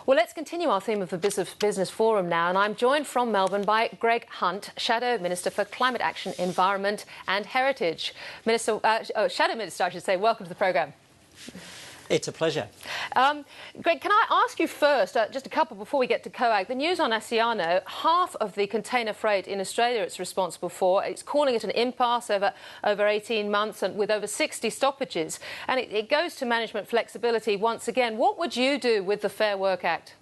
Well, let's continue our theme of the Business Forum now, and I'm joined from Melbourne by Greg Hunt, Shadow Minister for Climate Action, Environment and Heritage. Shadow Minister, I should say, welcome to the programme. It's a pleasure. Greg, can I ask you first, just a couple before we get to COAG, the news on Asiano, half of the container freight in Australia it's responsible for, it's calling it an impasse over 18 months and with over 60 stoppages. And it goes to management flexibility once again. What would you do with the Fair Work Act?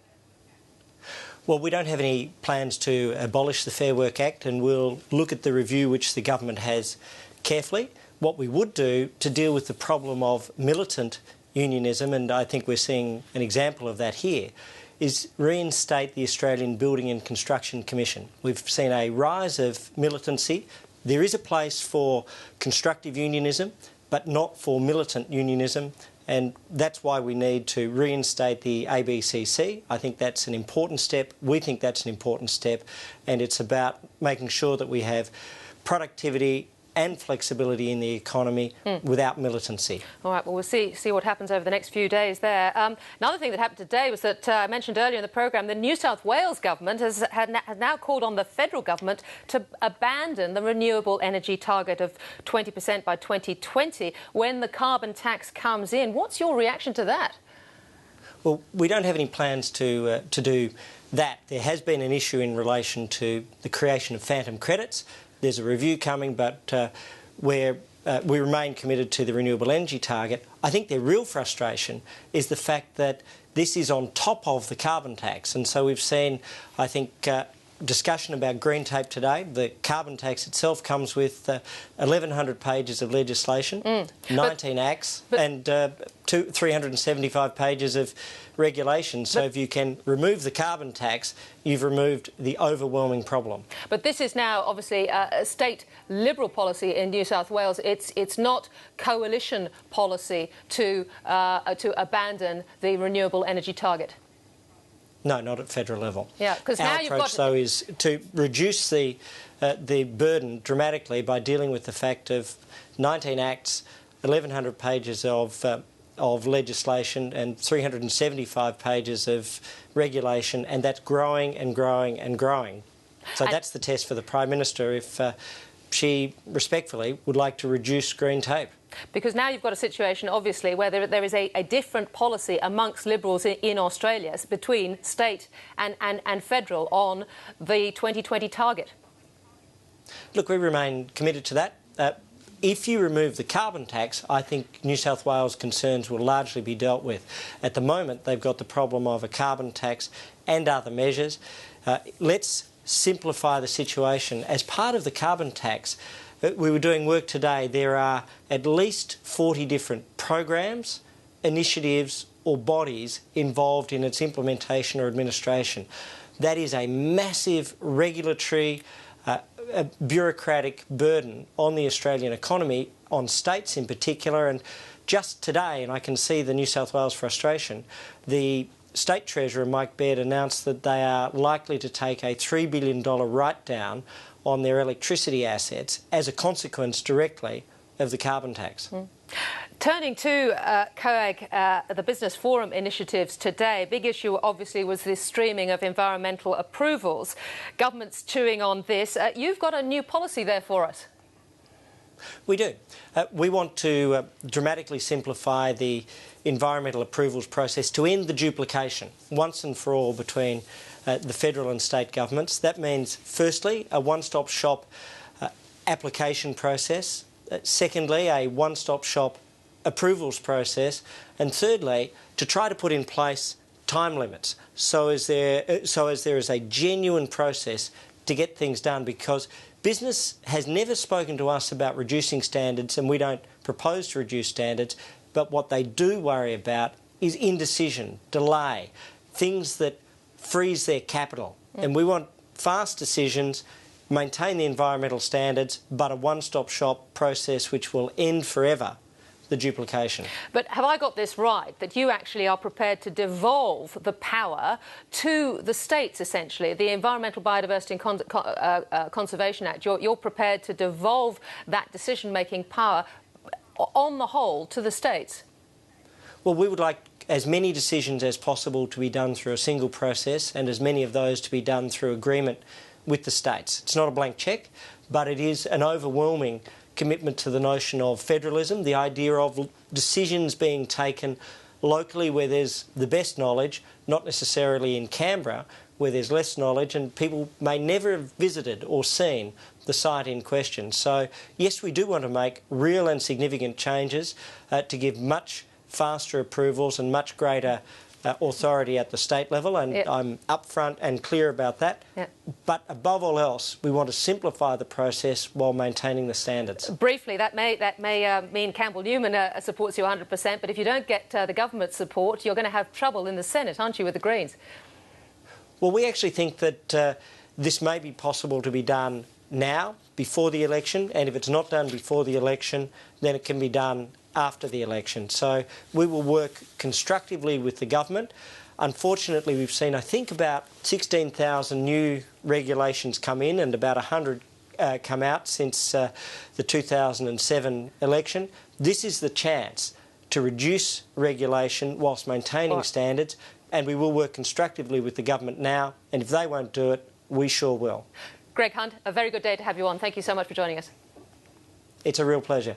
Well, we don't have any plans to abolish the Fair Work Act, and we'll look at the review which the government has carefully. What we would do to deal with the problem of militant unionism, and I think we're seeing an example of that here, is reinstate the Australian Building and Construction Commission. We've seen a rise of militancy. There is a place for constructive unionism, but not for militant unionism, and that's why we need to reinstate the ABCC. I think that's an important step. We think that's an important step, and it's about making sure that we have productivity and flexibility in the economy without militancy. All right, well, we'll see what happens over the next few days there. Another thing that happened today was that, I mentioned earlier in the programme, the New South Wales government has now called on the federal government to abandon the renewable energy target of 20% by 2020 when the carbon tax comes in. What's your reaction to that? Well, we don't have any plans to do that. There has been an issue in relation to the creation of phantom credits. There's a review coming, but we remain committed to the renewable energy target. I think their real frustration is the fact that this is on top of the carbon tax. And so we've seen, I think, discussion about green tape today. The carbon tax itself comes with 1,100 pages of legislation, 19 acts and 375 pages of regulation. So if you can remove the carbon tax, you've removed the overwhelming problem. But this is now obviously a state Liberal policy in New South Wales. It's not coalition policy to abandon the renewable energy target. No, not at federal level. Yeah, because now you've got... Our approach, though, is to reduce the burden dramatically by dealing with the fact of 19 acts, 1,100 pages of legislation and 375 pages of regulation, and that's growing and growing and growing. So that's the test for the Prime Minister if she respectfully would like to reduce green tape. Because now you've got a situation, obviously, where there is a different policy amongst Liberals in Australia between state and federal on the 2020 target. Look, we remain committed to that. If you remove the carbon tax, I think New South Wales concerns will largely be dealt with. At the moment, they've got the problem of a carbon tax and other measures. Let's simplify the situation. As part of the carbon tax, we were doing work today. There are at least 40 different programs, initiatives or bodies involved in its implementation or administration. That is a massive regulatory, bureaucratic burden on the Australian economy, on states in particular. And just today, and I can see the New South Wales frustration, the State Treasurer, Mike Baird, announced that they are likely to take a $3 billion write-down on their electricity assets as a consequence directly of the carbon tax. Turning to COAG, the Business Forum initiatives today, big issue obviously was this streaming of environmental approvals. Government's chewing on this. You've got a new policy there for us. We do. We want to dramatically simplify the environmental approvals process to end the duplication once and for all between the federal and state governments. That means, firstly, a one-stop shop application process. Secondly, a one-stop shop approvals process. And thirdly, to try to put in place time limits so as there is a genuine process to get things done, because business has never spoken to us about reducing standards, and we don't propose to reduce standards, but what they do worry about is indecision, delay, things that freeze their capital. And we want fast decisions, maintain the environmental standards, but a one-stop shop process which will end forever the duplication. But have I got this right, that you actually are prepared to devolve the power to the states, essentially, the Environmental Biodiversity and Conservation Act? You're prepared to devolve that decision-making power on the whole to the states? Well, we would like as many decisions as possible to be done through a single process and as many of those to be done through agreement with the states. It's not a blank cheque, but it is an overwhelming commitment to the notion of federalism, the idea of decisions being taken locally where there's the best knowledge, not necessarily in Canberra where there's less knowledge and people may never have visited or seen the site in question. So yes, we do want to make real and significant changes to give much faster approvals and much greater authority at the state level, and I'm upfront and clear about that. But above all else, we want to simplify the process while maintaining the standards. Briefly, that may mean Campbell Newman supports you 100%, but if you don't get the government support, you're going to have trouble in the Senate, aren't you, with the Greens? Well, we actually think that this may be possible to be done now, before the election, and if it's not done before the election, then it can be done after the election. So we will work constructively with the government. Unfortunately, we've seen, I think, about 16,000 new regulations come in and about 100 come out since the 2007 election. This is the chance to reduce regulation whilst maintaining standards, and we will work constructively with the government now, and if they won't do it, we sure will. Greg Hunt, a very good day to have you on. Thank you so much for joining us. It's a real pleasure.